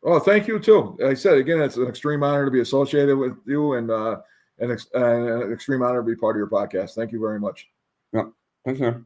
Oh, thank you too. Like I said again, it's an extreme honor to be associated with you, and an extreme honor to be part of your podcast. Thank you very much. Yeah, take care.